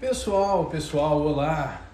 Pessoal, olá!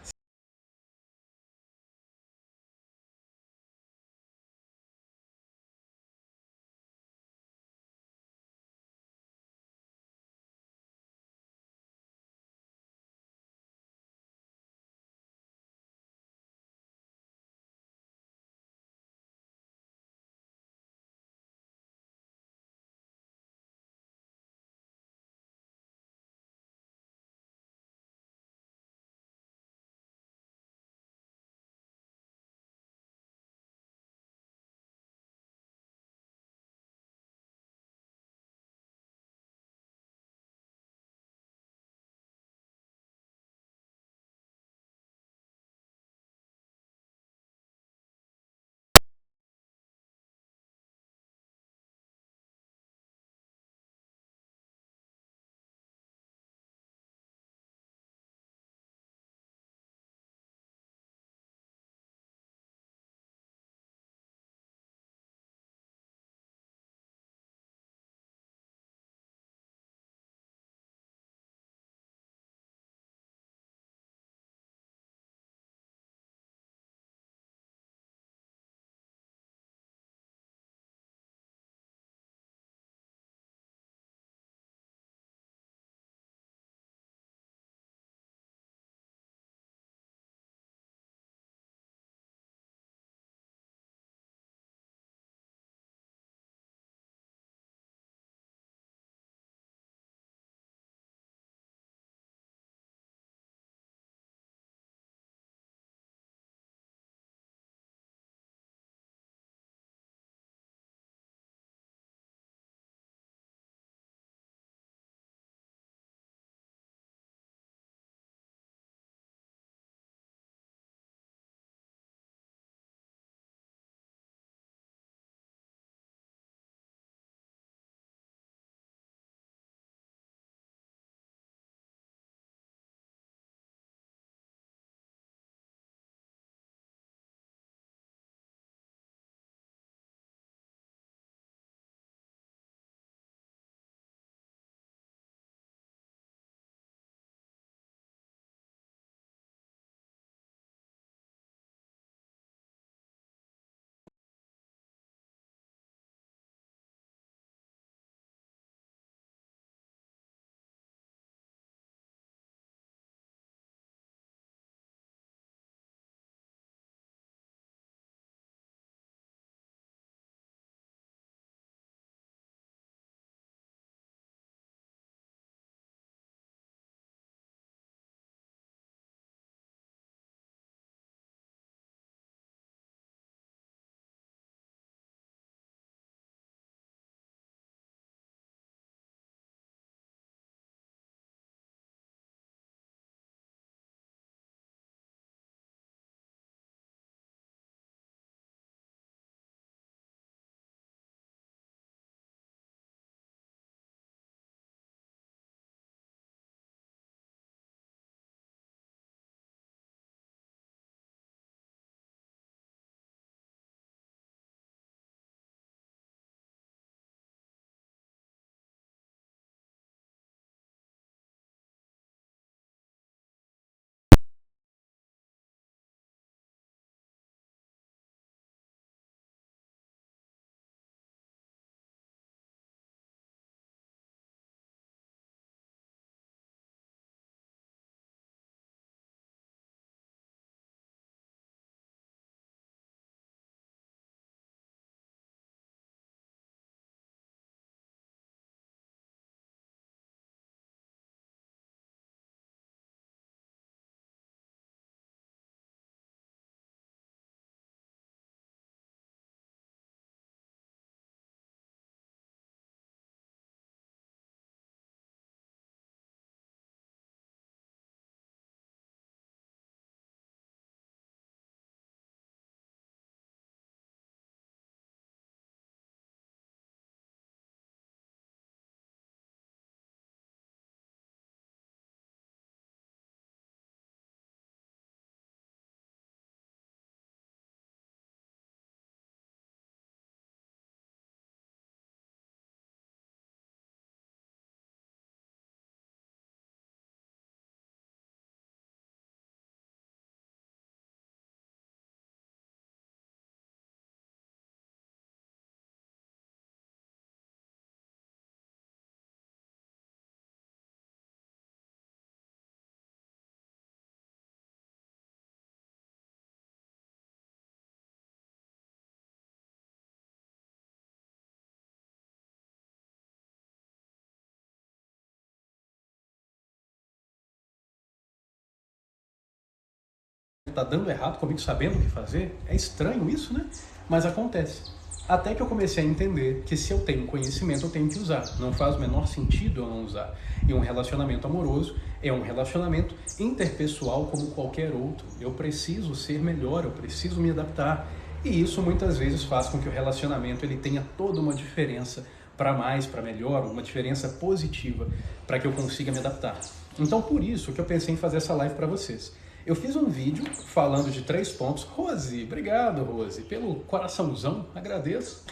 tá dando errado comigo, sabendo o que fazer. É estranho isso, né? Mas acontece. Até que eu comecei a entender que se eu tenho conhecimento, eu tenho que usar. Não faz o menor sentido eu não usar. E um relacionamento amoroso é um relacionamento interpessoal como qualquer outro. Eu preciso ser melhor, eu preciso me adaptar. E isso muitas vezes faz com que o relacionamento ele tenha toda uma diferença para mais, para melhor, uma diferença positiva para que eu consiga me adaptar. Então por isso que eu pensei em fazer essa live para vocês. Eu fiz um vídeo falando de 3 pontos. Rose, obrigado, Rose, pelo coraçãozão, agradeço.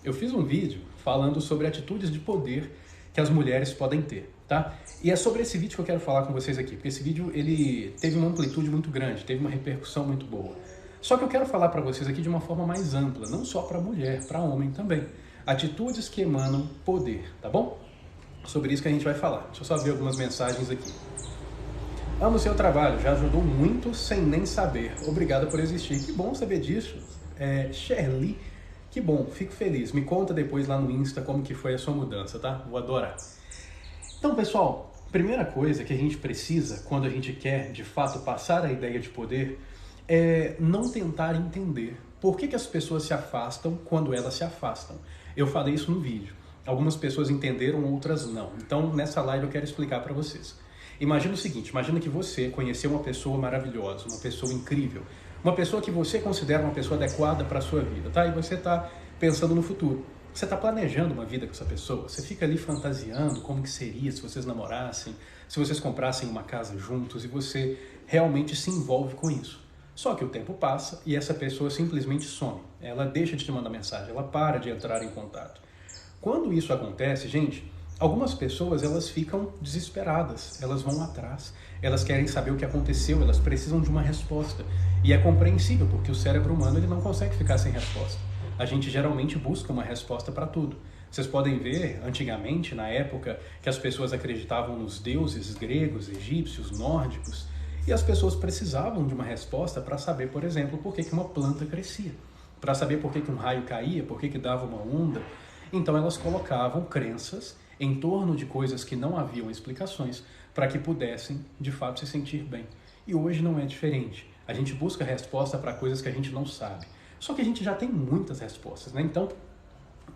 Eu fiz um vídeo falando sobre atitudes de poder que as mulheres podem ter, tá? E é sobre esse vídeo que eu quero falar com vocês aqui, porque esse vídeo ele teve uma amplitude muito grande, teve uma repercussão muito boa. Só que eu quero falar para vocês aqui de uma forma mais ampla, não só para mulher, para homem também. Atitudes que emanam poder, tá bom? Sobre isso que a gente vai falar. Deixa eu só ver algumas mensagens aqui. Amo seu trabalho, já ajudou muito sem nem saber. Obrigada por existir. Que bom saber disso. Shirley, que bom, fico feliz. Me conta depois lá no Insta como que foi a sua mudança, tá? Vou adorar. Então, pessoal, primeira coisa que a gente precisa quando a gente quer, de fato, passar a ideia de poder é não tentar entender por que as pessoas se afastam quando elas se afastam. Eu falei isso no vídeo. Algumas pessoas entenderam, outras não. Então, nessa live eu quero explicar para vocês. Imagina o seguinte, imagina que você conheceu uma pessoa maravilhosa, uma pessoa incrível, uma pessoa que você considera uma pessoa adequada para a sua vida, tá? E você está pensando no futuro. Você está planejando uma vida com essa pessoa, você fica ali fantasiando como que seria se vocês namorassem, se vocês comprassem uma casa juntos e você realmente se envolve com isso. Só que o tempo passa e essa pessoa simplesmente some. Ela deixa de te mandar mensagem, ela para de entrar em contato. Quando isso acontece, gente, algumas pessoas elas ficam desesperadas, elas vão atrás, elas querem saber o que aconteceu, elas precisam de uma resposta. E é compreensível, porque o cérebro humano ele não consegue ficar sem resposta. A gente geralmente busca uma resposta para tudo. Vocês podem ver, antigamente, na época que as pessoas acreditavam nos deuses gregos, egípcios, nórdicos, e as pessoas precisavam de uma resposta para saber, por exemplo, por que uma planta crescia, para saber por que um raio caía, por que dava uma onda. Então elas colocavam crenças em torno de coisas que não haviam explicações para que pudessem, de fato, se sentir bem. E hoje não é diferente. A gente busca resposta para coisas que a gente não sabe. Só que a gente já tem muitas respostas, né? Então,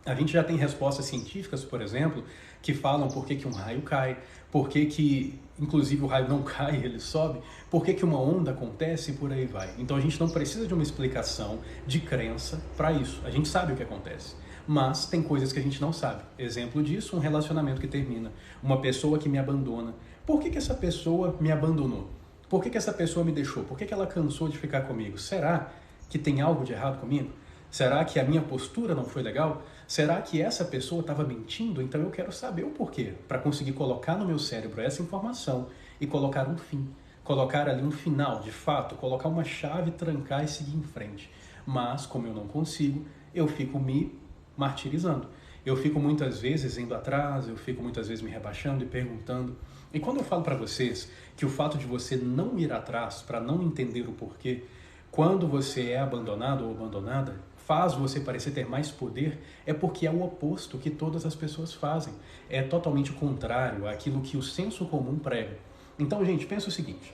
a gente já tem respostas científicas, por exemplo, que falam por que um raio cai, por que inclusive o raio não cai, ele sobe, por que uma onda acontece e por aí vai. Então a gente não precisa de uma explicação de crença para isso. A gente sabe o que acontece. Mas tem coisas que a gente não sabe. Exemplo disso, um relacionamento que termina. Uma pessoa que me abandona. Por que essa pessoa me abandonou? Por que essa pessoa me deixou? Por que ela cansou de ficar comigo? Será que tem algo de errado comigo? Será que a minha postura não foi legal? Será que essa pessoa estava mentindo? Então eu quero saber o porquê, para conseguir colocar no meu cérebro essa informação e colocar um fim. Colocar ali um final, de fato, colocar uma chave, trancar e seguir em frente. Mas, como eu não consigo, eu fico me martirizando. Eu fico muitas vezes indo atrás, eu fico muitas vezes me rebaixando e perguntando. E quando eu falo para vocês que o fato de você não ir atrás para não entender o porquê, quando você é abandonado ou abandonada, faz você parecer ter mais poder, é porque é o oposto que todas as pessoas fazem. É totalmente contrário àquilo que o senso comum prega. Então, gente, pensa o seguinte.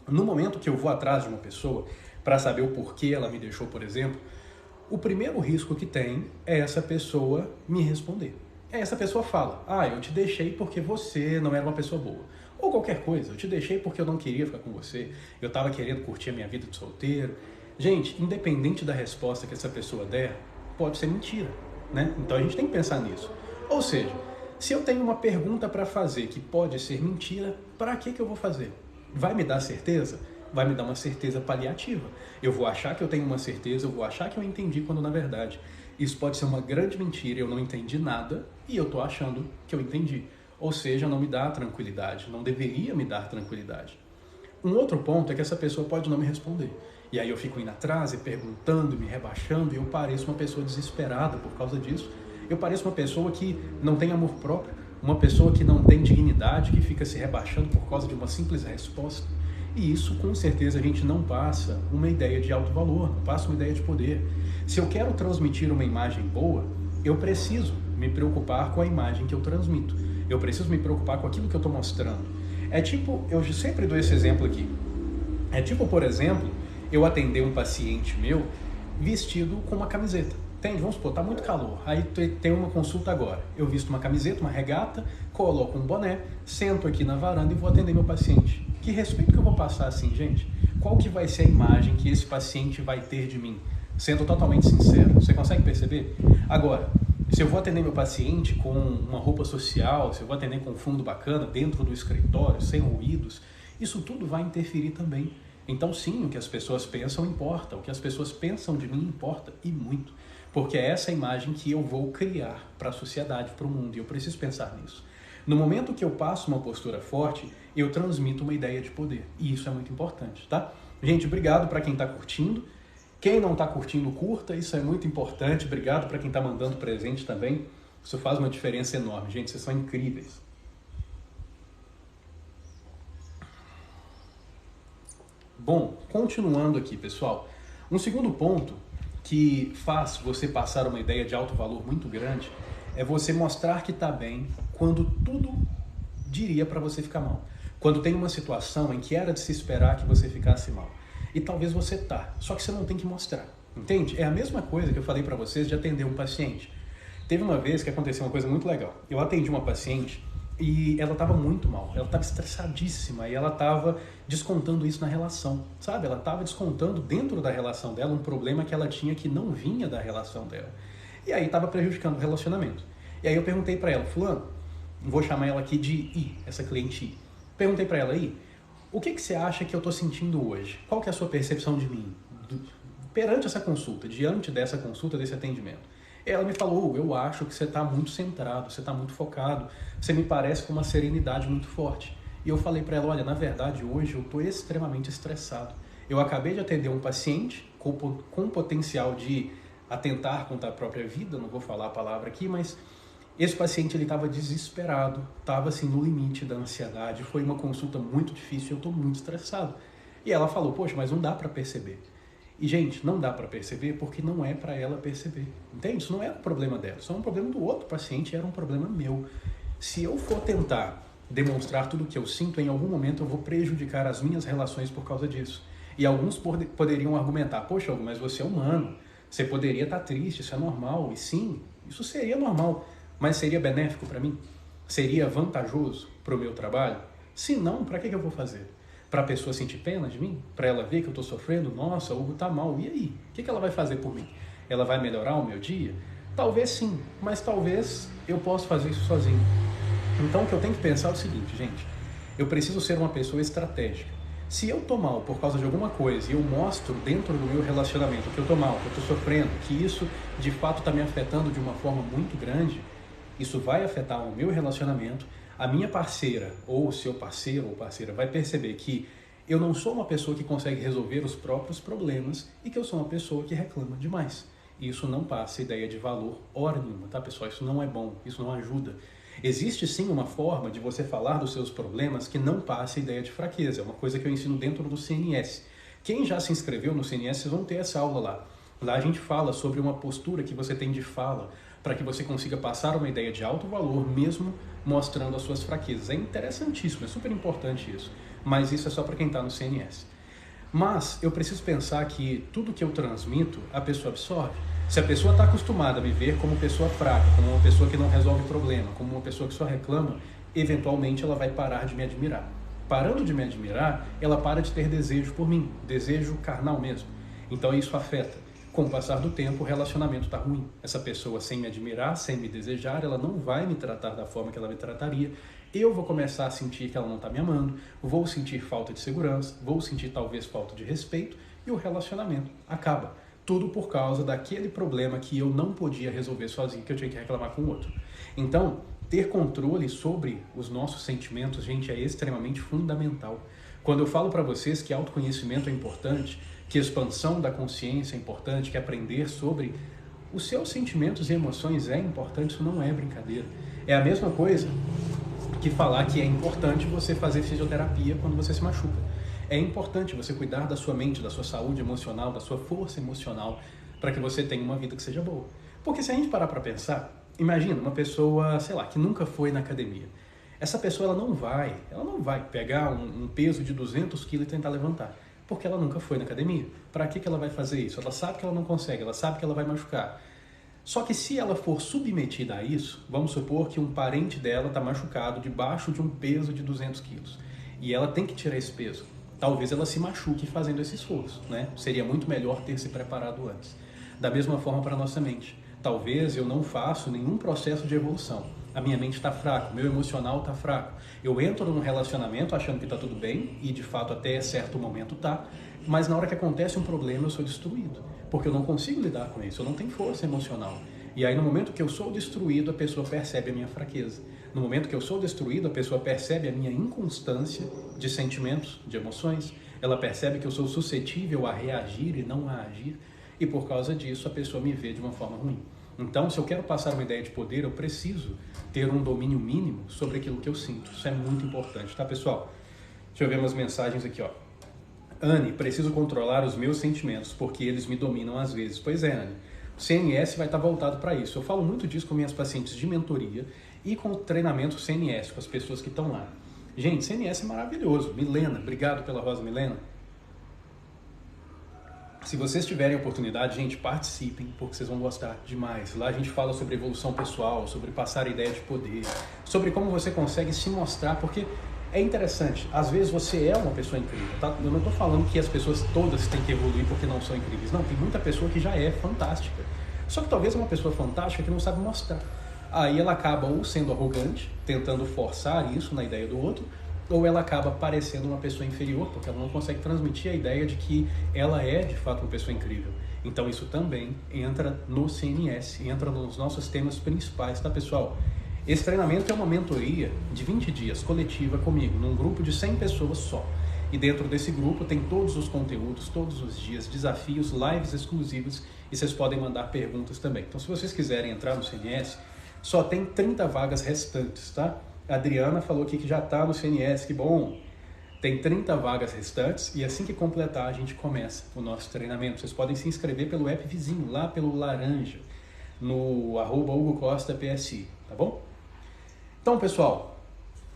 No momento que eu vou atrás de uma pessoa para saber o porquê ela me deixou, por exemplo, o primeiro risco que tem é essa pessoa me responder. Essa pessoa fala, eu te deixei porque você não era uma pessoa boa. Ou qualquer coisa, eu te deixei porque eu não queria ficar com você, eu estava querendo curtir a minha vida de solteiro. Gente, independente da resposta que essa pessoa der, pode ser mentira, né? Então a gente tem que pensar nisso. Ou seja, se eu tenho uma pergunta para fazer que pode ser mentira, para que eu vou fazer? Vai me dar certeza? Vai me dar uma certeza paliativa. Eu vou achar que eu tenho uma certeza, eu vou achar que eu entendi, quando na verdade isso pode ser uma grande mentira, eu não entendi nada e eu estou achando que eu entendi. Ou seja, não me dá tranquilidade, não deveria me dar tranquilidade. Um outro ponto é que essa pessoa pode não me responder. E aí eu fico indo atrás e perguntando, me rebaixando, e eu pareço uma pessoa desesperada por causa disso. Eu pareço uma pessoa que não tem amor próprio, uma pessoa que não tem dignidade, que fica se rebaixando por causa de uma simples resposta. E isso, com certeza, a gente não passa uma ideia de alto valor, não passa uma ideia de poder. Se eu quero transmitir uma imagem boa, eu preciso me preocupar com a imagem que eu transmito. Eu preciso me preocupar com aquilo que eu estou mostrando. É tipo, eu sempre dou esse exemplo aqui. É tipo, por exemplo, eu atender um paciente meu vestido com uma camiseta. Entende? Vamos supor, tá muito calor. Aí tem uma consulta agora. Eu visto uma camiseta, uma regata, coloco um boné, sento aqui na varanda e vou atender meu paciente. Que respeito que eu vou passar assim, gente? Qual que vai ser a imagem que esse paciente vai ter de mim? Sendo totalmente sincero. Você consegue perceber? Agora, se eu vou atender meu paciente com uma roupa social, se eu vou atender com um fundo bacana, dentro do escritório, sem ruídos, isso tudo vai interferir também. Então, sim, o que as pessoas pensam importa, o que as pessoas pensam de mim importa, e muito. Porque é essa imagem que eu vou criar para a sociedade, para o mundo, e eu preciso pensar nisso. No momento que eu passo uma postura forte, eu transmito uma ideia de poder, e isso é muito importante, tá? Gente, obrigado para quem está curtindo. Quem não está curtindo, curta, isso é muito importante. Obrigado para quem está mandando presente também. Isso faz uma diferença enorme. Gente, vocês são incríveis. Bom, continuando aqui, pessoal. Um segundo ponto que faz você passar uma ideia de alto valor muito grande é você mostrar que está bem quando tudo diria para você ficar mal. Quando tem uma situação em que era de se esperar que você ficasse mal. E talvez você tá, só que você não tem que mostrar, entende? É a mesma coisa que eu falei para vocês de atender um paciente. Teve uma vez que aconteceu uma coisa muito legal. Eu atendi uma paciente e ela estava muito mal, ela estava estressadíssima e ela estava descontando isso na relação, sabe? Ela estava descontando dentro da relação dela um problema que ela tinha que não vinha da relação dela. E aí estava prejudicando o relacionamento. E aí eu perguntei para ela, fulano, vou chamar ela aqui de I, essa cliente I. Perguntei para ela, I, o que você acha que eu estou sentindo hoje? Qual que é a sua percepção de mim? Perante essa consulta, diante dessa consulta, desse atendimento. Ela me falou, eu acho que você está muito centrado, você está muito focado, você me parece com uma serenidade muito forte. E eu falei para ela, olha, na verdade hoje eu estou extremamente estressado. Eu acabei de atender um paciente com potencial de atentar contra a própria vida, não vou falar a palavra aqui, mas esse paciente ele estava desesperado, estava assim no limite da ansiedade, foi uma consulta muito difícil, eu estou muito estressado. E ela falou, poxa, mas não dá para perceber. E, gente, não dá para perceber porque não é para ela perceber, entende? Isso não era um problema dela, isso é um problema do outro paciente, era um problema meu. Se eu for tentar demonstrar tudo o que eu sinto, em algum momento eu vou prejudicar as minhas relações por causa disso. E alguns poderiam argumentar, poxa, mas você é humano, você poderia estar triste, isso é normal. E sim, isso seria normal, mas seria benéfico para mim? Seria vantajoso para o meu trabalho? Se não, para que eu vou fazer? Para a pessoa sentir pena de mim? Para ela ver que eu estou sofrendo? Nossa, o Hugo está mal. E aí? O que ela vai fazer por mim? Ela vai melhorar o meu dia? Talvez sim, mas talvez eu possa fazer isso sozinho. Então o que eu tenho que pensar é o seguinte, gente. Eu preciso ser uma pessoa estratégica. Se eu estou mal por causa de alguma coisa e eu mostro dentro do meu relacionamento que eu estou mal, que eu estou sofrendo, que isso de fato está me afetando de uma forma muito grande, isso vai afetar o meu relacionamento, a minha parceira ou o seu parceiro ou parceira vai perceber que eu não sou uma pessoa que consegue resolver os próprios problemas e que eu sou uma pessoa que reclama demais. E isso não passa ideia de valor hora nenhuma, tá, pessoal? Isso não é bom, isso não ajuda. Existe sim uma forma de você falar dos seus problemas que não passe ideia de fraqueza. É uma coisa que eu ensino dentro do CNS. Quem já se inscreveu no CNS, vocês vão ter essa aula lá. Lá a gente fala sobre uma postura que você tem de fala, para que você consiga passar uma ideia de alto valor, mesmo mostrando as suas fraquezas. É interessantíssimo, é super importante isso. Mas isso é só para quem está no CNS. Mas eu preciso pensar que tudo que eu transmito, a pessoa absorve. Se a pessoa está acostumada a me ver como pessoa fraca, como uma pessoa que não resolve problema, como uma pessoa que só reclama, eventualmente ela vai parar de me admirar. Parando de me admirar, ela para de ter desejo por mim, desejo carnal mesmo. Então isso afeta. Com o passar do tempo, o relacionamento está ruim. Essa pessoa, sem me admirar, sem me desejar, ela não vai me tratar da forma que ela me trataria. Eu vou começar a sentir que ela não está me amando, vou sentir falta de segurança, vou sentir talvez falta de respeito e o relacionamento acaba. Tudo por causa daquele problema que eu não podia resolver sozinho, que eu tinha que reclamar com o outro. Então, ter controle sobre os nossos sentimentos, gente, é extremamente fundamental. Quando eu falo para vocês que autoconhecimento é importante, que expansão da consciência é importante, que aprender sobre os seus sentimentos e emoções é importante, isso não é brincadeira. É a mesma coisa que falar que é importante você fazer fisioterapia quando você se machuca. É importante você cuidar da sua mente, da sua saúde emocional, da sua força emocional, para que você tenha uma vida que seja boa. Porque se a gente parar para pensar, imagina uma pessoa, sei lá, que nunca foi na academia. Essa pessoa ela não vai pegar um peso de 200 quilos e tentar levantar. Porque ela nunca foi na academia. Para que ela vai fazer isso? Ela sabe que ela não consegue, ela sabe que ela vai machucar. Só que se ela for submetida a isso, vamos supor que um parente dela está machucado debaixo de um peso de 200 quilos. E ela tem que tirar esse peso. Talvez ela se machuque fazendo esse esforço, né? Seria muito melhor ter se preparado antes. Da mesma forma para a nossa mente. Talvez eu não faço nenhum processo de evolução. A minha mente está fraca, o meu emocional está fraco. Eu entro num relacionamento achando que está tudo bem, e de fato até certo momento está, mas na hora que acontece um problema eu sou destruído, porque eu não consigo lidar com isso, eu não tenho força emocional. E aí no momento que eu sou destruído, a pessoa percebe a minha fraqueza. No momento que eu sou destruído, a pessoa percebe a minha inconstância de sentimentos, de emoções. Ela percebe que eu sou suscetível a reagir e não a agir. E por causa disso, a pessoa me vê de uma forma ruim. Então, se eu quero passar uma ideia de poder, eu preciso ter um domínio mínimo sobre aquilo que eu sinto. Isso é muito importante, tá, pessoal? Deixa eu ver umas mensagens aqui, ó. Anne, preciso controlar os meus sentimentos, porque eles me dominam às vezes. Pois é, Anne. O CNS vai estar voltado para isso. Eu falo muito disso com minhas pacientes de mentoria e com o treinamento CNS, com as pessoas que estão lá. Gente, CNS é maravilhoso. Milena, obrigado pela rosa, Milena. Se vocês tiverem oportunidade, gente, participem, porque vocês vão gostar demais. Lá a gente fala sobre evolução pessoal, sobre passar a ideia de poder, sobre como você consegue se mostrar, porque é interessante. Às vezes você é uma pessoa incrível, tá? Eu não estou falando que as pessoas todas têm que evoluir porque não são incríveis. Não, tem muita pessoa que já é fantástica. Só que talvez é uma pessoa fantástica que não sabe mostrar. Aí ela acaba ou sendo arrogante, tentando forçar isso na ideia do outro, ou ela acaba parecendo uma pessoa inferior, porque ela não consegue transmitir a ideia de que ela é, de fato, uma pessoa incrível. Então isso também entra no CNS, entra nos nossos temas principais, tá, pessoal? Esse treinamento é uma mentoria de 20 dias, coletiva comigo, num grupo de 100 pessoas só. E dentro desse grupo tem todos os conteúdos, todos os dias, desafios, lives exclusivos, e vocês podem mandar perguntas também. Então, se vocês quiserem entrar no CNS, só tem 30 vagas restantes, tá? A Adriana falou aqui que já está no CNS, que bom! Tem 30 vagas restantes e assim que completar a gente começa o nosso treinamento. Vocês podem se inscrever pelo app vizinho, lá pelo laranja, no @HugoCostaPSI, tá bom? Então, pessoal,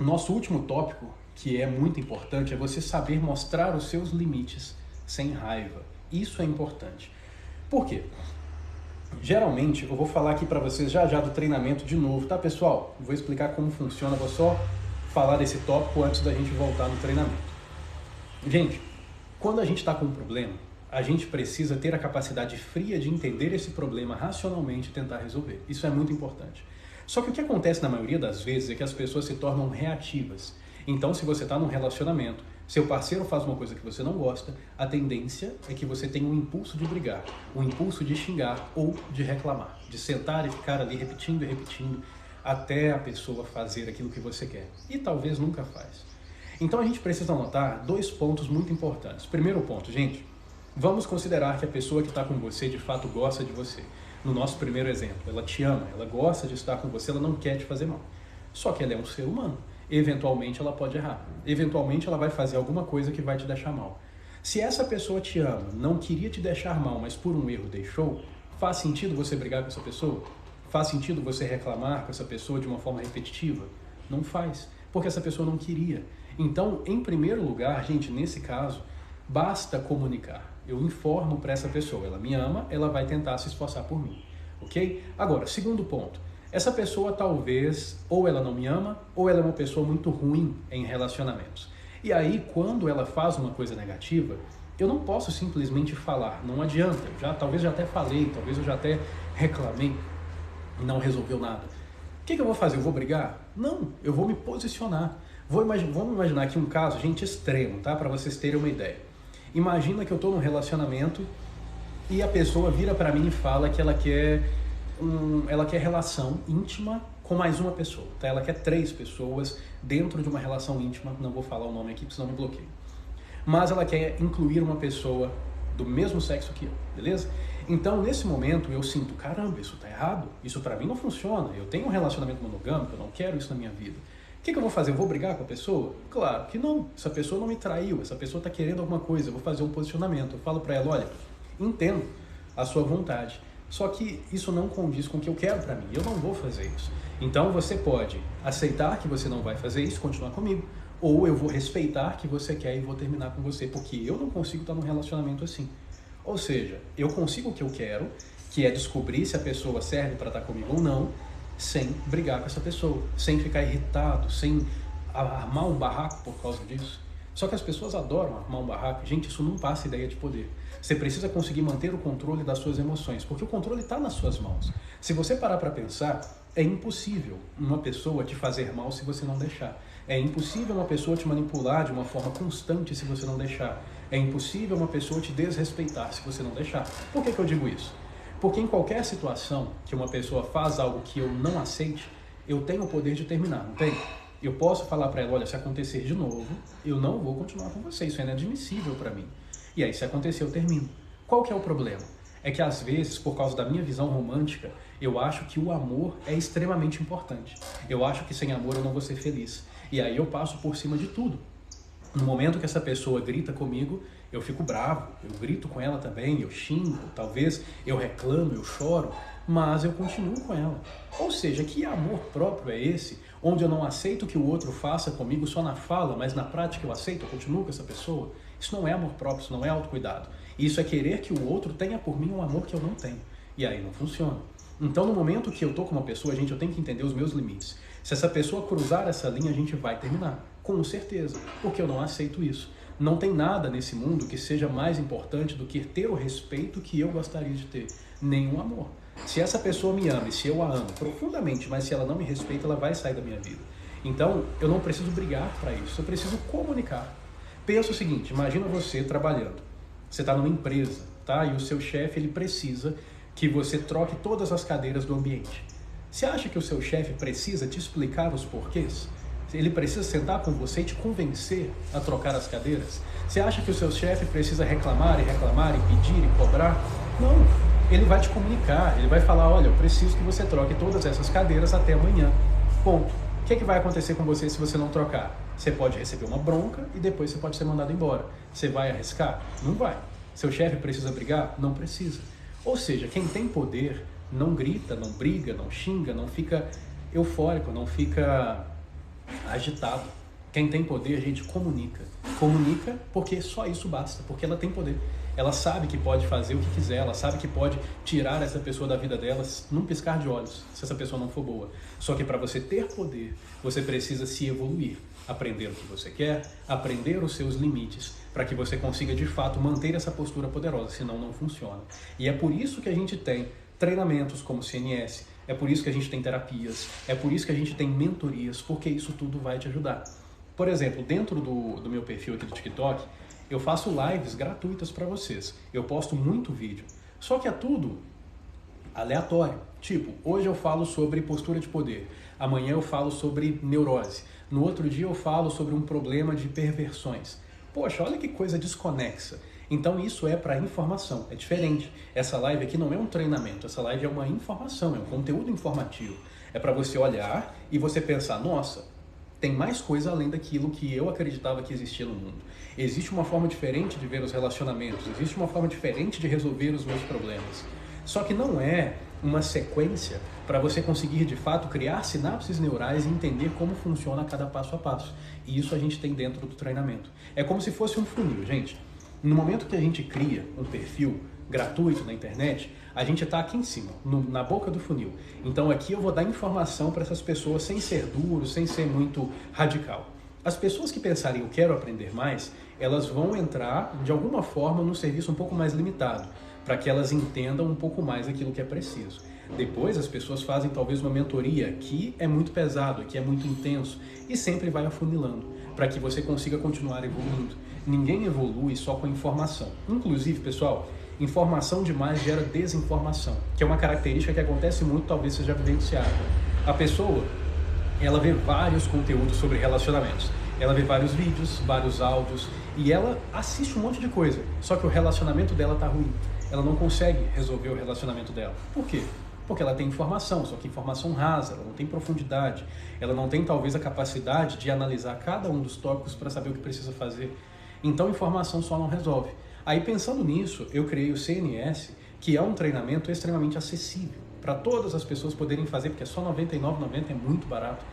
nosso último tópico, que é muito importante, é você saber mostrar os seus limites sem raiva. Isso é importante. Por quê? Geralmente, eu vou falar aqui para vocês já do treinamento de novo, tá, pessoal? Vou explicar como funciona, vou só falar desse tópico antes da gente voltar no treinamento. Gente, quando a gente está com um problema, a gente precisa ter a capacidade fria de entender esse problema racionalmente e tentar resolver. Isso é muito importante. Só que o que acontece na maioria das vezes é que as pessoas se tornam reativas. Então, se você está num relacionamento, seu parceiro faz uma coisa que você não gosta, a tendência é que você tenha um impulso de brigar, um impulso de xingar ou de reclamar, de sentar e ficar ali repetindo e repetindo até a pessoa fazer aquilo que você quer. E talvez nunca faz. Então a gente precisa anotar 2 pontos muito importantes. Primeiro ponto, gente, vamos considerar que a pessoa que está com você de fato gosta de você. No nosso primeiro exemplo, ela te ama, ela gosta de estar com você, ela não quer te fazer mal. Só que ela é um ser humano. Eventualmente ela pode errar. Eventualmente ela vai fazer alguma coisa que vai te deixar mal. Se essa pessoa te ama, não queria te deixar mal, mas por um erro deixou, faz sentido você brigar com essa pessoa? Faz sentido você reclamar com essa pessoa de uma forma repetitiva? Não faz, porque essa pessoa não queria. Então, em primeiro lugar, gente, nesse caso, basta comunicar. Eu informo para essa pessoa, ela me ama, ela vai tentar se esforçar por mim, ok? Agora, segundo ponto, essa pessoa talvez, ou ela não me ama, ou ela é uma pessoa muito ruim em relacionamentos. E aí, quando ela faz uma coisa negativa, eu não posso simplesmente falar, não adianta, talvez já até falei, talvez eu já até reclamei e não resolveu nada. O que eu vou fazer? Eu vou brigar? Não, eu vou me posicionar. Vamos imaginar aqui um caso, gente, extremo, tá? Para vocês terem uma ideia. Imagina que eu estou num relacionamento e a pessoa vira para mim e fala que ela quer relação íntima com mais uma pessoa, tá? Ela quer 3 pessoas dentro de uma relação íntima, não vou falar o nome aqui, porque senão me bloqueio. Mas ela quer incluir uma pessoa do mesmo sexo que eu, beleza? Então, nesse momento, eu sinto, caramba, isso tá errado, isso pra mim não funciona, eu tenho um relacionamento monogâmico, eu não quero isso na minha vida. O que eu vou fazer? Eu vou brigar com a pessoa? Claro que não, essa pessoa não me traiu, essa pessoa tá querendo alguma coisa, eu vou fazer um posicionamento, eu falo pra ela, olha, entendo a sua vontade, só que isso não condiz com o que eu quero pra mim, eu não vou fazer isso. Então, você pode aceitar que você não vai fazer isso, continuar comigo, ou eu vou respeitar que você quer e vou terminar com você, porque eu não consigo estar num relacionamento assim. Ou seja, eu consigo o que eu quero, que é descobrir se a pessoa serve para estar comigo ou não, sem brigar com essa pessoa, sem ficar irritado, sem armar um barraco por causa disso. Só que as pessoas adoram armar um barraco. Gente, isso não passa ideia de poder. Você precisa conseguir manter o controle das suas emoções, porque o controle está nas suas mãos. Se você parar para pensar, é impossível uma pessoa te fazer mal se você não deixar. É impossível uma pessoa te manipular de uma forma constante se você não deixar. É impossível uma pessoa te desrespeitar se você não deixar. Por que eu digo isso? Porque em qualquer situação que uma pessoa faz algo que eu não aceite, eu tenho o poder de terminar, não tem? Eu posso falar para ela, olha, se acontecer de novo, eu não vou continuar com você, isso é inadmissível para mim. E aí, se acontecer, eu termino. Qual que é o problema? É que às vezes, por causa da minha visão romântica, eu acho que o amor é extremamente importante. Eu acho que sem amor eu não vou ser feliz. E aí eu passo por cima de tudo. No momento que essa pessoa grita comigo, eu fico bravo, eu grito com ela também, eu xingo, talvez eu reclamo, eu choro, mas eu continuo com ela. Ou seja, que amor próprio é esse, onde eu não aceito que o outro faça comigo só na fala, mas na prática eu aceito, eu continuo com essa pessoa? Isso não é amor próprio, isso não é autocuidado. Isso é querer que o outro tenha por mim um amor que eu não tenho. E aí não funciona. Então, no momento que eu tô com uma pessoa, gente, eu tenho que entender os meus limites. Se essa pessoa cruzar essa linha, a gente vai terminar. Com certeza. Porque eu não aceito isso. Não tem nada nesse mundo que seja mais importante do que ter o respeito que eu gostaria de ter. Nenhum amor. Se essa pessoa me ama e se eu a amo profundamente, mas se ela não me respeita, ela vai sair da minha vida. Então, eu não preciso brigar para isso. Eu preciso comunicar. Pensa o seguinte, imagina você trabalhando. Você está numa empresa, tá? E o seu chefe, ele precisa que você troque todas as cadeiras do ambiente. Você acha que o seu chefe precisa te explicar os porquês? Ele precisa sentar com você e te convencer a trocar as cadeiras? Você acha que o seu chefe precisa reclamar e pedir e cobrar? Não. Ele vai te comunicar, ele vai falar, olha, eu preciso que você troque todas essas cadeiras até amanhã. Ponto. O que vai acontecer com você se você não trocar? Você pode receber uma bronca e depois você pode ser mandado embora. Você vai arriscar? Não vai. Seu chefe precisa brigar? Não precisa. Ou seja, quem tem poder não grita, não briga, não xinga, não fica eufórico, não fica agitado. Quem tem poder, a gente comunica. Comunica porque só isso basta, porque ela tem poder. Ela sabe que pode fazer o que quiser, ela sabe que pode tirar essa pessoa da vida dela num piscar de olhos, se essa pessoa não for boa. Só que para você ter poder, você precisa se evoluir, aprender o que você quer, aprender os seus limites, para que você consiga de fato manter essa postura poderosa, senão não funciona. E é por isso que a gente tem treinamentos como o CNS, é por isso que a gente tem terapias, é por isso que a gente tem mentorias, porque isso tudo vai te ajudar. Por exemplo, dentro do meu perfil aqui do TikTok, eu faço lives gratuitas para vocês. Eu posto muito vídeo. Só que é tudo aleatório. Tipo, hoje eu falo sobre postura de poder. Amanhã eu falo sobre neurose. No outro dia eu falo sobre um problema de perversões. Poxa, olha que coisa desconexa. Então isso é para informação, é diferente. Essa live aqui não é um treinamento, essa live é uma informação, é um conteúdo informativo. É para você olhar e você pensar, nossa, tem mais coisa além daquilo que eu acreditava que existia no mundo. Existe uma forma diferente de ver os relacionamentos, existe uma forma diferente de resolver os meus problemas. Só que não é uma sequência para você conseguir, de fato, criar sinapses neurais e entender como funciona cada passo a passo. E isso a gente tem dentro do treinamento. É como se fosse um funil, gente. No momento que a gente cria um perfil gratuito na internet, a gente está aqui em cima, na boca do funil. Então aqui eu vou dar informação para essas pessoas sem ser duro, sem ser muito radical. As pessoas que pensarem eu quero aprender mais, elas vão entrar de alguma forma num serviço um pouco mais limitado, para que elas entendam um pouco mais aquilo que é preciso. Depois as pessoas fazem talvez uma mentoria que é muito pesado, que é muito intenso e sempre vai afunilando, para que você consiga continuar evoluindo. Ninguém evolui só com informação. Inclusive, pessoal, informação demais gera desinformação, que é uma característica que acontece muito, talvez seja vivenciada. A pessoa, ela vê vários conteúdos sobre relacionamentos. Ela vê vários vídeos, vários áudios e ela assiste um monte de coisa. Só que o relacionamento dela tá ruim. Ela não consegue resolver o relacionamento dela. Por quê? Porque ela tem informação, só que informação rasa, ela não tem profundidade. Ela não tem talvez a capacidade de analisar cada um dos tópicos para saber o que precisa fazer. Então informação só não resolve. Aí pensando nisso, eu criei o CNS, que é um treinamento extremamente acessível para todas as pessoas poderem fazer, porque é só R$ 99,90, é muito barato.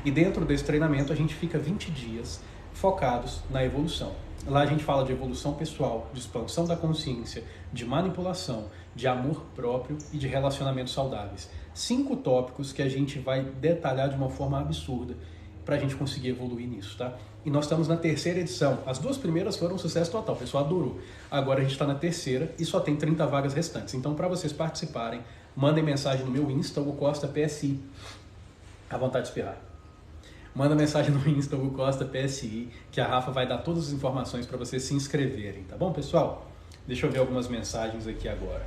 E dentro desse treinamento a gente fica 20 dias focados na evolução. Lá a gente fala de evolução pessoal, de expansão da consciência, de manipulação, de amor próprio e de relacionamentos saudáveis. 5 tópicos que a gente vai detalhar de uma forma absurda para a gente conseguir evoluir nisso, tá? E nós estamos na 3ª edição. As 2 primeiras foram um sucesso total, o pessoal adorou. Agora a gente está na 3ª e só tem 30 vagas restantes. Então, para vocês participarem, mandem mensagem no meu Insta, Hugo Costa PSI. À vontade de espirrar. Manda mensagem no Insta, Hugo Costa PSI, que a Rafa vai dar todas as informações para vocês se inscreverem, tá bom, pessoal? Deixa eu ver algumas mensagens aqui agora.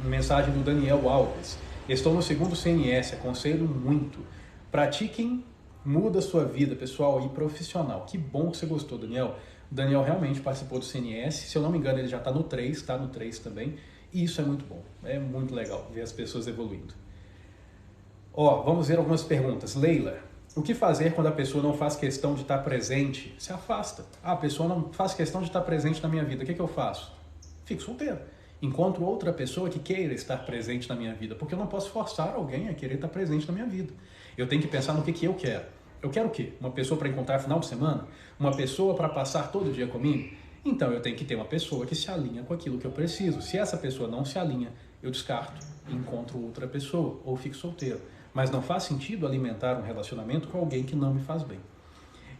Mensagem do Daniel Alves. Estou no 2º CNS, aconselho muito. Pratiquem, muda a sua vida, pessoal, e profissional. Que bom que você gostou, Daniel. O Daniel realmente participou do CNS, se eu não me engano ele já está no 3, está no 3 também. E isso é muito bom, é muito legal ver as pessoas evoluindo. Ó, vamos ver algumas perguntas. Leila, o que fazer quando a pessoa não faz questão de estar presente? Se afasta. Ah, a pessoa não faz questão de estar presente na minha vida, o que eu faço? Fico solteiro. Encontro outra pessoa que queira estar presente na minha vida, porque eu não posso forçar alguém a querer estar presente na minha vida. Eu tenho que pensar no que eu quero. Eu quero o quê? Uma pessoa para encontrar final de semana? Uma pessoa para passar todo dia comigo? Então eu tenho que ter uma pessoa que se alinha com aquilo que eu preciso. Se essa pessoa não se alinha, eu descarto e encontro outra pessoa ou fico solteiro. Mas não faz sentido alimentar um relacionamento com alguém que não me faz bem.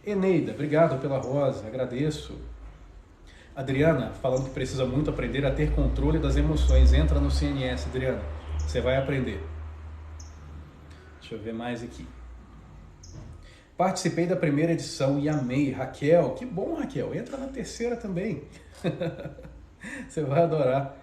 Eneida, obrigado pela rosa, agradeço. Adriana, falando que precisa muito aprender a ter controle das emoções. Entra no CNS, Adriana, você vai aprender. Deixa eu ver mais aqui. Participei da 1ª edição e amei. Raquel, que bom, Raquel. Entra na 3ª também. Você vai adorar.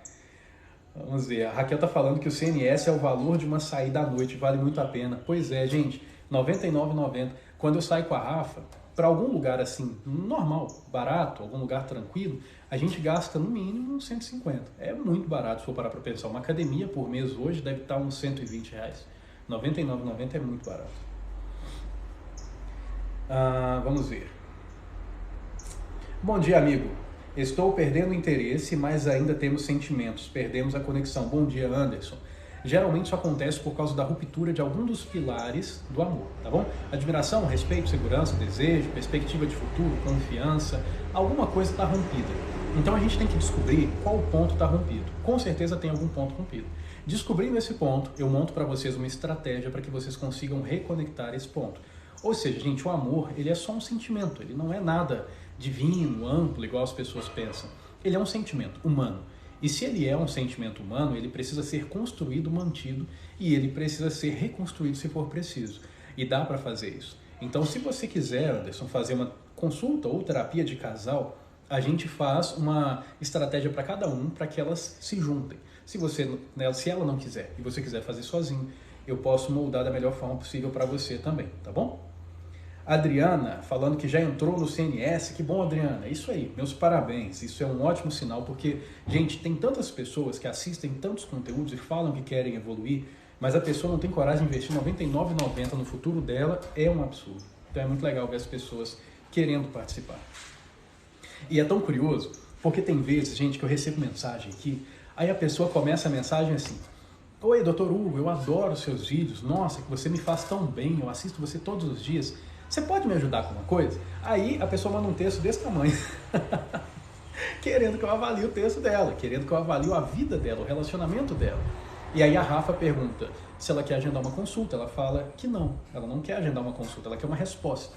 Vamos ver. A Raquel tá falando que o CNS é o valor de uma saída à noite. Vale muito a pena. Pois é, gente. R$ 99,90. Quando eu saio com a Rafa, para algum lugar assim, normal, barato, algum lugar tranquilo, a gente gasta no mínimo uns 150. É muito barato se for parar para pensar. Uma academia por mês hoje deve estar uns R$120. R$ 99,90 é muito barato. Vamos ver. Bom dia, amigo. Estou perdendo o interesse, mas ainda temos sentimentos. Perdemos a conexão. Bom dia, Anderson. Geralmente isso acontece por causa da ruptura de algum dos pilares do amor, tá bom? Admiração, respeito, segurança, desejo, perspectiva de futuro, confiança, alguma coisa está rompida. Então a gente tem que descobrir qual ponto está rompido. Com certeza tem algum ponto rompido. Descobrindo esse ponto, eu monto para vocês uma estratégia para que vocês consigam reconectar esse ponto. Ou seja, gente, o amor, ele é só um sentimento, ele não é nada divino, amplo, igual as pessoas pensam. Ele é um sentimento humano. E se ele é um sentimento humano, ele precisa ser construído, mantido, e ele precisa ser reconstruído se for preciso. E dá para fazer isso. Então, se você quiser, Anderson, fazer uma consulta ou terapia de casal, a gente faz uma estratégia para cada um, para que elas se juntem. Se ela não quiser e você quiser fazer sozinho, eu posso moldar da melhor forma possível para você também, tá bom? Adriana, falando que já entrou no CNS, que bom, Adriana, isso aí, meus parabéns, isso é um ótimo sinal, porque, gente, tem tantas pessoas que assistem tantos conteúdos e falam que querem evoluir, mas a pessoa não tem coragem de investir R$ 99,90 no futuro dela, é um absurdo. Então é muito legal ver as pessoas querendo participar. E é tão curioso, porque tem vezes, gente, que eu recebo mensagem aqui, aí a pessoa começa a mensagem assim: oi, doutor Hugo, eu adoro os seus vídeos, nossa, que você me faz tão bem, eu assisto você todos os dias, você pode me ajudar com uma coisa? Aí a pessoa manda um texto desse tamanho, querendo que eu avalie o texto dela, querendo que eu avalie a vida dela, o relacionamento dela. E aí a Rafa pergunta se ela quer agendar uma consulta, ela fala que não, ela não quer agendar uma consulta, ela quer uma resposta.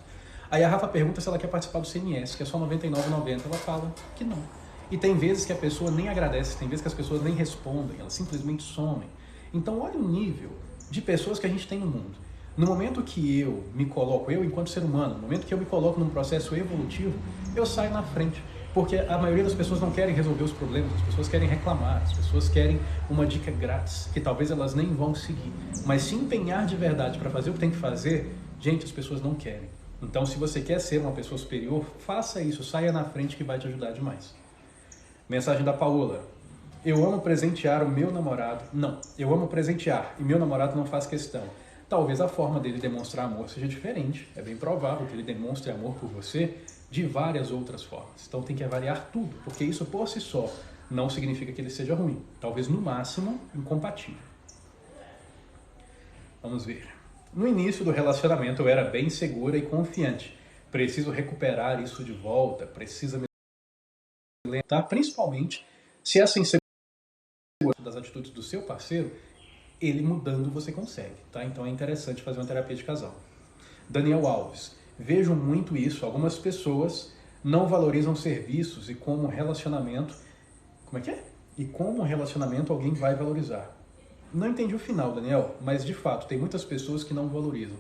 Aí a Rafa pergunta se ela quer participar do CNS, que é só R$ 99,90, ela fala que não. E tem vezes que a pessoa nem agradece, tem vezes que as pessoas nem respondem, elas simplesmente somem. Então olha o nível de pessoas que a gente tem no mundo. No momento que eu me coloco, eu enquanto ser humano, no momento que eu me coloco num processo evolutivo, eu saio na frente. Porque a maioria das pessoas não querem resolver os problemas, as pessoas querem reclamar, as pessoas querem uma dica grátis, que talvez elas nem vão seguir. Mas se empenhar de verdade para fazer o que tem que fazer, gente, as pessoas não querem. Então, se você quer ser uma pessoa superior, faça isso, saia na frente que vai te ajudar demais. Mensagem da Paola. Eu amo presentear o meu namorado. Não, eu amo presentear e meu namorado não faz questão. Talvez a forma dele demonstrar amor seja diferente. É bem provável que ele demonstre amor por você de várias outras formas. Então tem que avaliar tudo, porque isso por si só não significa que ele seja ruim. Talvez no máximo incompatível. Vamos ver. No início do relacionamento eu era bem segura e confiante. preciso recuperar isso de volta, precisa me lembrar, principalmente se essa insegurança das atitudes do seu parceiro, ele mudando você consegue, tá? Então é interessante fazer uma terapia de casal. Daniel Alves, vejo muito isso, algumas pessoas não valorizam serviços e como relacionamento, como é que é? E como relacionamento alguém vai valorizar. Não entendi o final, Daniel, mas de fato, tem muitas pessoas que não valorizam.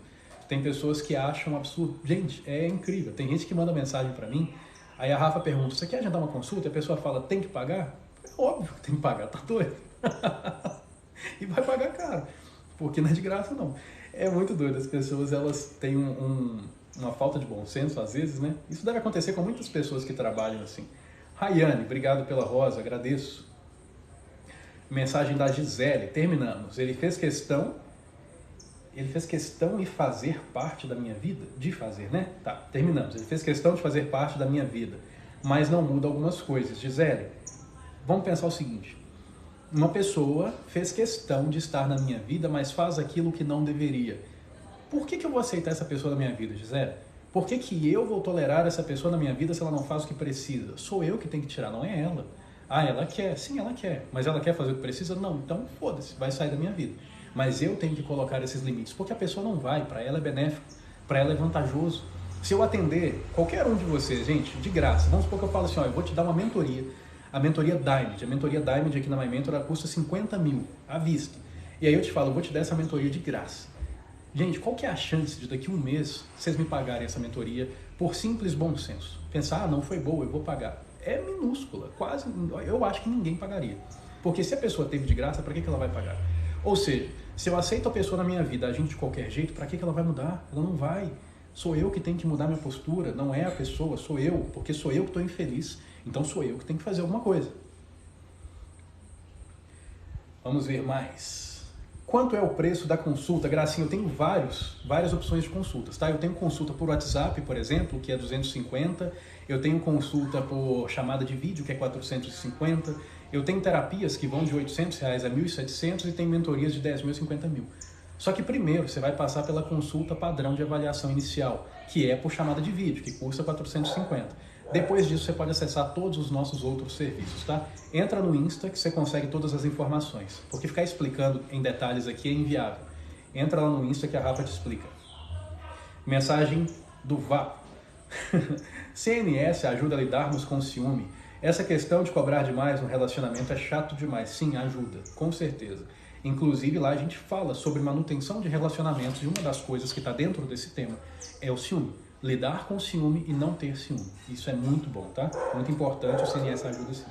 Tem pessoas que acham absurdo. Gente, é incrível. Tem gente que manda mensagem pra mim, aí a Rafa pergunta, você quer agendar uma consulta? E a pessoa fala, tem que pagar? É óbvio que tem que pagar, tá doido? E vai pagar caro, porque não é de graça não. É muito doido, as pessoas elas têm uma falta de bom senso às vezes, né? Isso deve acontecer com muitas pessoas que trabalham assim. Rayane, obrigado pela rosa, agradeço. Mensagem da Gisele, terminamos. Ele fez questão de fazer parte da minha vida, de fazer, né? Tá, terminamos. Ele fez questão de fazer parte da minha vida, mas não muda algumas coisas. Gisele, vamos pensar o seguinte, uma pessoa fez questão de estar na minha vida, mas faz aquilo que não deveria. Por que eu vou aceitar essa pessoa na minha vida, Gisele? Por que eu vou tolerar essa pessoa na minha vida se ela não faz o que precisa? Sou eu que tenho que tirar, não é ela. Ah, ela quer? Sim, ela quer. Mas ela quer fazer o que precisa? Não. Então, foda-se, vai sair da minha vida. Mas eu tenho que colocar esses limites, porque a pessoa não vai, para ela é benéfico, para ela é vantajoso. Se eu atender qualquer um de vocês, gente, de graça, vamos supor que eu falo assim, ó, eu vou te dar uma mentoria, a mentoria Diamond aqui na My Mentor, ela custa 50 mil à vista. E aí eu te falo, eu vou te dar essa mentoria de graça. Gente, qual que é a chance de daqui a um mês vocês me pagarem essa mentoria por simples bom senso? Pensar, ah, não foi boa, eu vou pagar. É minúscula, quase, eu acho que ninguém pagaria. Porque se a pessoa teve de graça, para que ela vai pagar? Ou seja, se eu aceito a pessoa na minha vida, agindo de qualquer jeito, para que ela vai mudar? Ela não vai. Sou eu que tenho que mudar minha postura, não é a pessoa, sou eu, porque sou eu que estou infeliz. Então sou eu que tenho que fazer alguma coisa. Vamos ver mais. Quanto é o preço da consulta? Gracinha, eu tenho várias opções de consultas, tá? Eu tenho consulta por WhatsApp, por exemplo, que é 250. Eu tenho consulta por chamada de vídeo, que é 450. Eu tenho terapias que vão de R$800 a 1.700 e tem mentorias de 10 mil a 50 mil. Só que primeiro você vai passar pela consulta padrão de avaliação inicial, que é por chamada de vídeo, que custa 450. Depois disso você pode acessar todos os nossos outros serviços, tá? Entra no Insta que você consegue todas as informações, porque ficar explicando em detalhes aqui é inviável. Entra lá no Insta que a Rafa te explica. Mensagem do VAP. CNS ajuda a lidarmos com o ciúme. Essa questão de cobrar demais no relacionamento é chato demais. Sim, ajuda, com certeza. Inclusive lá a gente fala sobre manutenção de relacionamentos e uma das coisas que está dentro desse tema é o ciúme. Lidar com o ciúme e não ter ciúme. Isso é muito bom, tá? Muito importante, o CNS ajuda sim.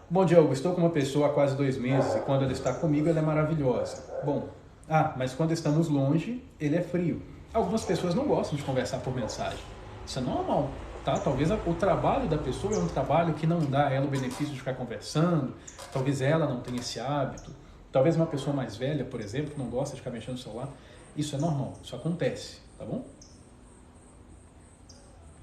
Bom, Diogo, estou com uma pessoa há quase 2 meses e quando ela está comigo ela é maravilhosa. Bom, mas quando estamos longe, ele é frio. Algumas pessoas não gostam de conversar por mensagem. Isso é normal, tá? Talvez o trabalho da pessoa é um trabalho que não dá a ela o benefício de ficar conversando. Talvez ela não tenha esse hábito. Talvez uma pessoa mais velha, por exemplo, não gosta de ficar mexendo no celular. Isso é normal, isso acontece, tá bom?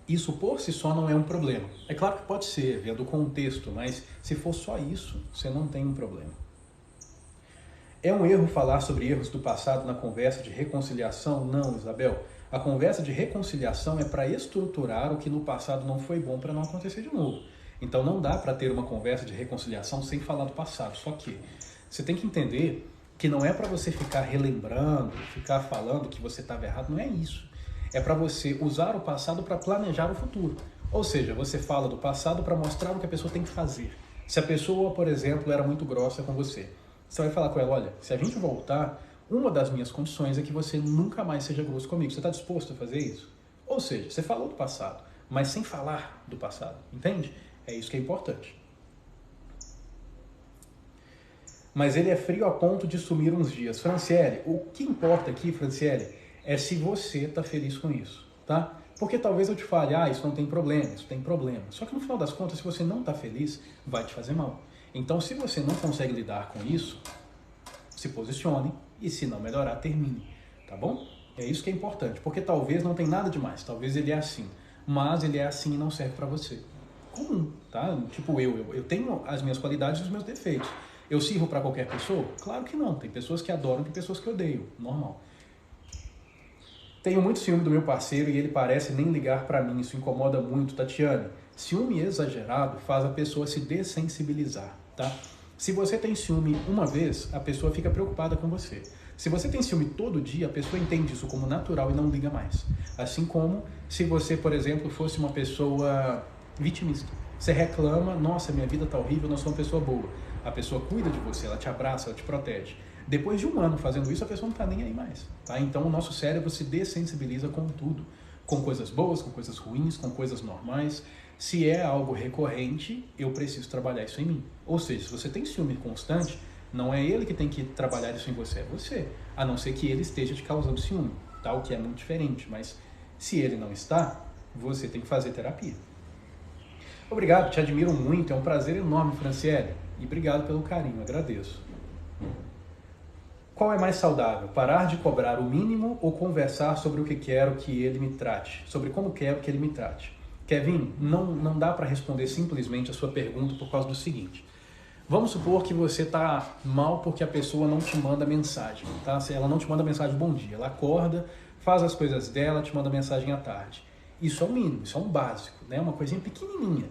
Isso por si só não é um problema. É claro que pode ser, vendo o contexto, mas se for só isso, você não tem um problema. É um erro falar sobre erros do passado na conversa de reconciliação? Não, Isabel. A conversa de reconciliação é para estruturar o que no passado não foi bom para não acontecer de novo. Então não dá para ter uma conversa de reconciliação sem falar do passado. Só que você tem que entender que não é para você ficar relembrando, ficar falando que você estava errado. Não é isso. É para você usar o passado para planejar o futuro. Ou seja, você fala do passado para mostrar o que a pessoa tem que fazer. Se a pessoa, por exemplo, era muito grossa com você, você vai falar com ela, olha, se a gente voltar, uma das minhas condições é que você nunca mais seja grosso comigo. Você está disposto a fazer isso? Ou seja, você falou do passado, mas sem falar do passado. Entende? É isso que é importante. Mas ele é frio a ponto de sumir uns dias. Franciele, o que importa aqui, Franciele, é se você está feliz com isso, tá? Porque talvez eu te fale, isso não tem problema, isso tem problema. Só que no final das contas, se você não está feliz, vai te fazer mal. Então, se você não consegue lidar com isso, se posicione e se não melhorar, termine, tá bom? É isso que é importante, porque talvez não tem nada demais, talvez ele é assim, mas ele é assim e não serve para você. Comum, tá? Tipo eu tenho as minhas qualidades e os meus defeitos. Eu sirvo para qualquer pessoa? Claro que não, tem pessoas que adoram, tem pessoas que odeiam, normal. Tenho muito ciúme do meu parceiro e ele parece nem ligar para mim, isso incomoda muito, Tatiane. Ciúme exagerado faz a pessoa se dessensibilizar, tá? Se você tem ciúme uma vez, a pessoa fica preocupada com você. Se você tem ciúme todo dia, a pessoa entende isso como natural e não liga mais. Assim como se você, por exemplo, fosse uma pessoa vitimista. Você reclama, nossa, minha vida tá horrível, eu não sou uma pessoa boa. A pessoa cuida de você, ela te abraça, ela te protege. Depois de um ano fazendo isso, a pessoa não está nem aí mais. Tá? Então o nosso cérebro se dessensibiliza com tudo. Com coisas boas, com coisas ruins, com coisas normais. Se é algo recorrente, eu preciso trabalhar isso em mim. Ou seja, se você tem ciúme constante, não é ele que tem que trabalhar isso em você, é você. A não ser que ele esteja te causando ciúme, tá? O que é muito diferente. Mas se ele não está, você tem que fazer terapia. Obrigado, te admiro muito, é um prazer enorme, Franciele. E obrigado pelo carinho, agradeço. Qual é mais saudável? Parar de cobrar o mínimo ou conversar sobre o que quero que ele me trate? Sobre como quero que ele me trate? Kevin, não dá para responder simplesmente a sua pergunta por causa do seguinte. Vamos supor que você está mal porque a pessoa não te manda mensagem, tá? Ela não te manda mensagem bom dia. Ela acorda, faz as coisas dela, te manda mensagem à tarde. Isso é o mínimo, isso é um básico, né? Uma coisinha pequenininha.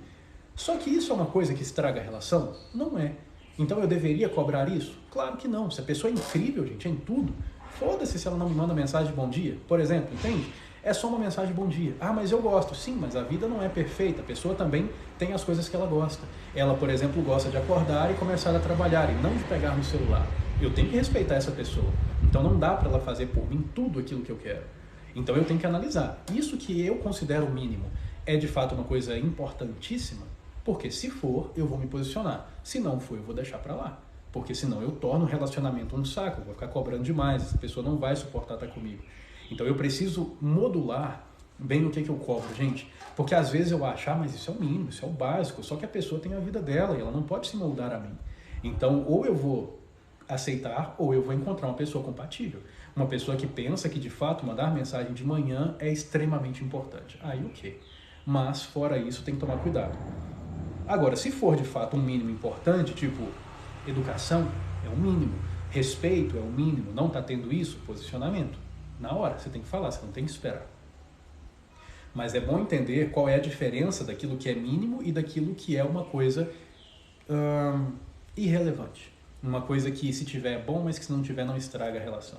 Só que isso é uma coisa que estraga a relação? Não é. Então eu deveria cobrar isso? Claro que não. Se a pessoa é incrível, gente, é em tudo, foda-se se ela não me manda mensagem de bom dia, por exemplo, entende? É só uma mensagem de bom dia. Ah, mas eu gosto. Sim, mas a vida não é perfeita. A pessoa também tem as coisas que ela gosta. Ela, por exemplo, gosta de acordar e começar a trabalhar e não de pegar no celular. Eu tenho que respeitar essa pessoa. Então não dá para ela fazer por mim tudo aquilo que eu quero. Então eu tenho que analisar. Isso que eu considero o mínimo é de fato uma coisa importantíssima? Porque se for, eu vou me posicionar. Se não for, eu vou deixar para lá. Porque senão eu torno o relacionamento um saco, eu vou ficar cobrando demais, essa pessoa não vai suportar estar comigo. Então eu preciso modular bem o que eu cobro, gente. Porque às vezes eu acho, mas isso é o mínimo, isso é o básico, só que a pessoa tem a vida dela e ela não pode se moldar a mim. Então ou eu vou aceitar ou eu vou encontrar uma pessoa compatível. Uma pessoa que pensa que de fato mandar mensagem de manhã é extremamente importante. Aí ok. Mas fora isso tem que tomar cuidado. Agora, se for de fato um mínimo importante, tipo educação, é o mínimo. Respeito é o mínimo. Não está tendo isso? Posicionamento. Na hora, você tem que falar, você não tem que esperar. Mas é bom entender qual é a diferença daquilo que é mínimo e daquilo que é uma coisa irrelevante. Uma coisa que se tiver é bom, mas que se não tiver não estraga a relação.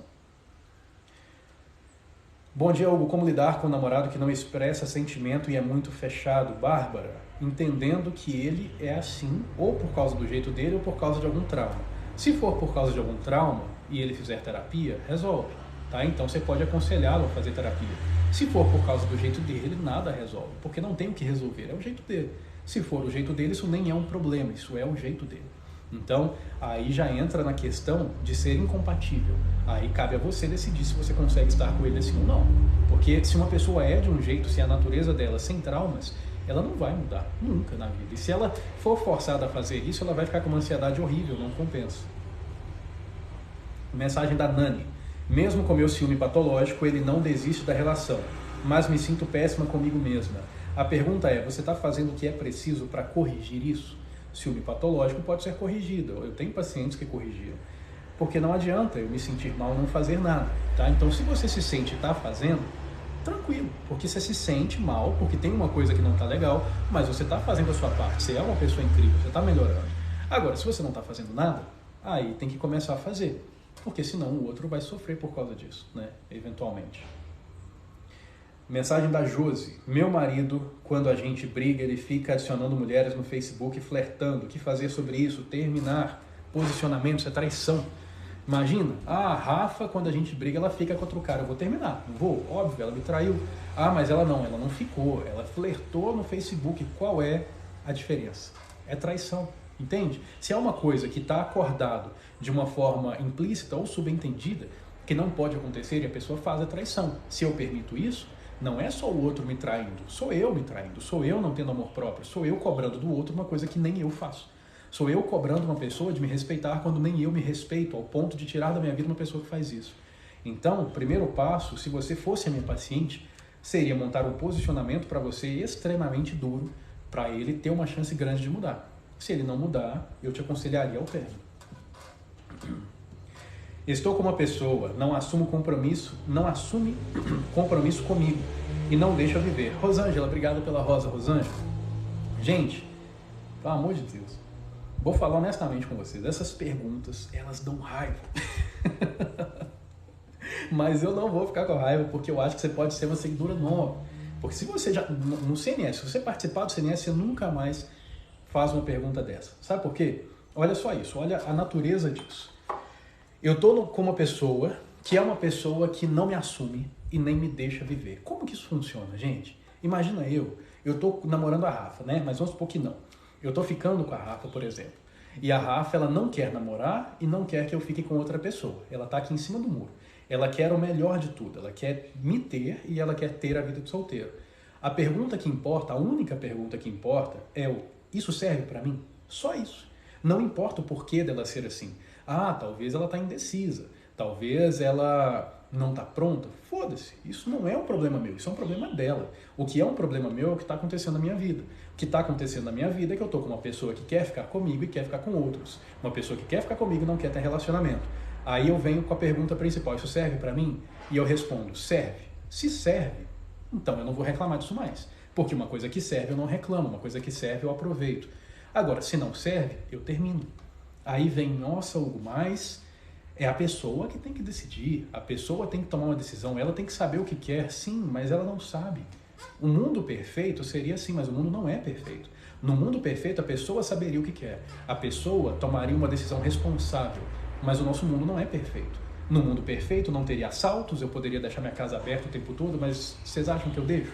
Bom dia, Hugo. Como lidar com um namorado que não expressa sentimento e é muito fechado? Bárbara, entendendo que ele é assim, ou por causa do jeito dele, ou por causa de algum trauma. Se for por causa de algum trauma e ele fizer terapia, resolve. Tá? Então você pode aconselhá-lo a fazer terapia. Se for por causa do jeito dele, nada resolve, porque não tem o que resolver, é o jeito dele. Se for o jeito dele, isso nem é um problema, isso é o jeito dele. Então, aí já entra na questão de ser incompatível. Aí cabe a você decidir se você consegue estar com ele assim ou não. Porque se uma pessoa é de um jeito, se a natureza dela sem traumas, ela não vai mudar, nunca na vida. E se ela for forçada a fazer isso, ela vai ficar com uma ansiedade horrível, não compensa. Mensagem da Nani. Mesmo com meu ciúme patológico, ele não desiste da relação, mas me sinto péssima comigo mesma. A pergunta é, você está fazendo o que é preciso para corrigir isso? Ciúme patológico pode ser corrigido, eu tenho pacientes que corrigiram. Porque não adianta eu me sentir mal e não fazer nada, tá? Então se você se sente e está fazendo, tranquilo, porque você se sente mal, porque tem uma coisa que não está legal, mas você está fazendo a sua parte, você é uma pessoa incrível, você está melhorando. Agora, se você não está fazendo nada, aí tem que começar a fazer. Porque senão o outro vai sofrer por causa disso, né? Eventualmente. Mensagem da Josi. Meu marido, quando a gente briga, ele fica adicionando mulheres no Facebook e flertando. O que fazer sobre isso? Terminar. Posicionamento, isso é traição. Imagina, a Rafa, quando a gente briga, ela fica com outro cara. Eu vou terminar, não vou, óbvio, ela me traiu. Ah, mas ela não ficou. Ela flertou no Facebook. Qual é a diferença? É traição. Entende? Se é uma coisa que está acordado de uma forma implícita ou subentendida, que não pode acontecer e a pessoa faz a traição. Se eu permito isso, não é só o outro me traindo, sou eu me traindo, sou eu não tendo amor próprio, sou eu cobrando do outro uma coisa que nem eu faço. Sou eu cobrando uma pessoa de me respeitar quando nem eu me respeito, ao ponto de tirar da minha vida uma pessoa que faz isso. Então, o primeiro passo, se você fosse a minha paciente, seria montar um posicionamento para você extremamente duro, para ele ter uma chance grande de mudar. Se ele não mudar, eu te aconselharia ao término. Estou com uma pessoa, não assume compromisso comigo e não deixa eu viver. Rosângela, obrigado pela rosa, Rosângela. Gente, pelo amor de Deus, vou falar honestamente com vocês, essas perguntas, elas dão raiva. Mas eu não vou ficar com raiva, porque eu acho que você pode ser uma seguidora nova. Porque se você já, no CNS, se você participar do CNS, você nunca mais faz uma pergunta dessa. Sabe por quê? Olha só isso, olha a natureza disso. Eu estou com uma pessoa que é uma pessoa que não me assume e nem me deixa viver. Como que isso funciona, gente? Imagina eu estou namorando a Rafa, né? Mas vamos supor que não. Eu estou ficando com a Rafa, por exemplo. E a Rafa, ela não quer namorar e não quer que eu fique com outra pessoa. Ela está aqui em cima do muro. Ela quer o melhor de tudo. Ela quer me ter e ela quer ter a vida de solteiro. A pergunta que importa, a única pergunta que importa é isso serve para mim? Só isso. Não importa o porquê dela ser assim. Ah, talvez ela está indecisa. Talvez ela não está pronta. Foda-se. Isso não é um problema meu. Isso é um problema dela. O que é um problema meu é o que está acontecendo na minha vida. O que está acontecendo na minha vida é que eu estou com uma pessoa que quer ficar comigo e quer ficar com outros. Uma pessoa que quer ficar comigo e não quer ter relacionamento. Aí eu venho com a pergunta principal. Isso serve para mim? E eu respondo, serve. Se serve, então eu não vou reclamar disso mais. Porque uma coisa que serve eu não reclamo. Uma coisa que serve eu aproveito. Agora, se não serve, eu termino. Aí vem, nossa, Hugo, mas é a pessoa que tem que decidir, a pessoa tem que tomar uma decisão, ela tem que saber o que quer, sim, mas ela não sabe. O mundo perfeito seria assim, mas o mundo não é perfeito. No mundo perfeito, a pessoa saberia o que quer, a pessoa tomaria uma decisão responsável, mas o nosso mundo não é perfeito. No mundo perfeito não teria assaltos, eu poderia deixar minha casa aberta o tempo todo, mas vocês acham que eu deixo?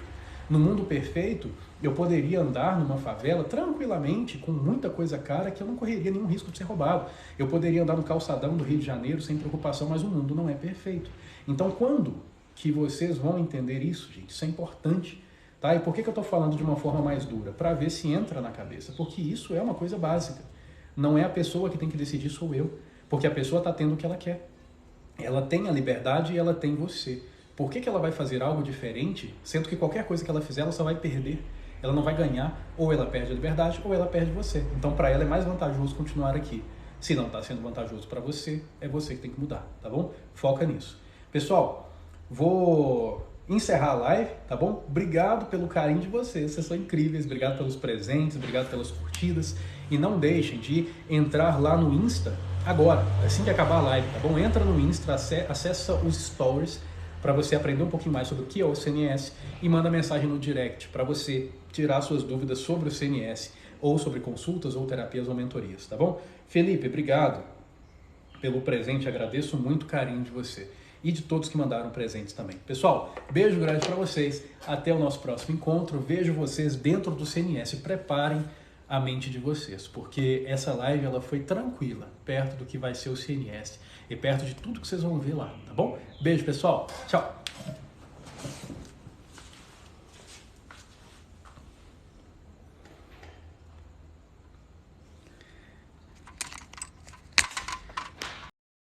No mundo perfeito, eu poderia andar numa favela tranquilamente, com muita coisa cara, que eu não correria nenhum risco de ser roubado. Eu poderia andar no calçadão do Rio de Janeiro sem preocupação, mas o mundo não é perfeito. Então, quando que vocês vão entender isso, gente? Isso é importante. Tá? E por que eu estou falando de uma forma mais dura? Para ver se entra na cabeça. Porque isso é uma coisa básica. Não é a pessoa que tem que decidir, sou eu. Porque a pessoa está tendo o que ela quer. Ela tem a liberdade e ela tem você. Por que ela vai fazer algo diferente, sendo que qualquer coisa que ela fizer, ela só vai perder? Ela não vai ganhar, ou ela perde a liberdade, ou ela perde você. Então, para ela é mais vantajoso continuar aqui. Se não está sendo vantajoso para você, é você que tem que mudar, tá bom? Foca nisso. Pessoal, vou encerrar a live, tá bom? Obrigado pelo carinho de vocês são incríveis. Obrigado pelos presentes, obrigado pelas curtidas. E não deixem de entrar lá no Insta agora, assim que acabar a live, tá bom? Entra no Insta, acessa os stories, para você aprender um pouquinho mais sobre o que é o CNS e manda mensagem no direct para você tirar suas dúvidas sobre o CNS ou sobre consultas ou terapias ou mentorias, tá bom? Felipe, obrigado pelo presente, agradeço muito o carinho de você e de todos que mandaram presentes também. Pessoal, beijo grande para vocês, até o nosso próximo encontro, vejo vocês dentro do CNS, preparem a mente de vocês, porque essa live ela foi tranquila, perto do que vai ser o CNS e perto de tudo que vocês vão ver lá, tá bom? Beijo, pessoal. Tchau.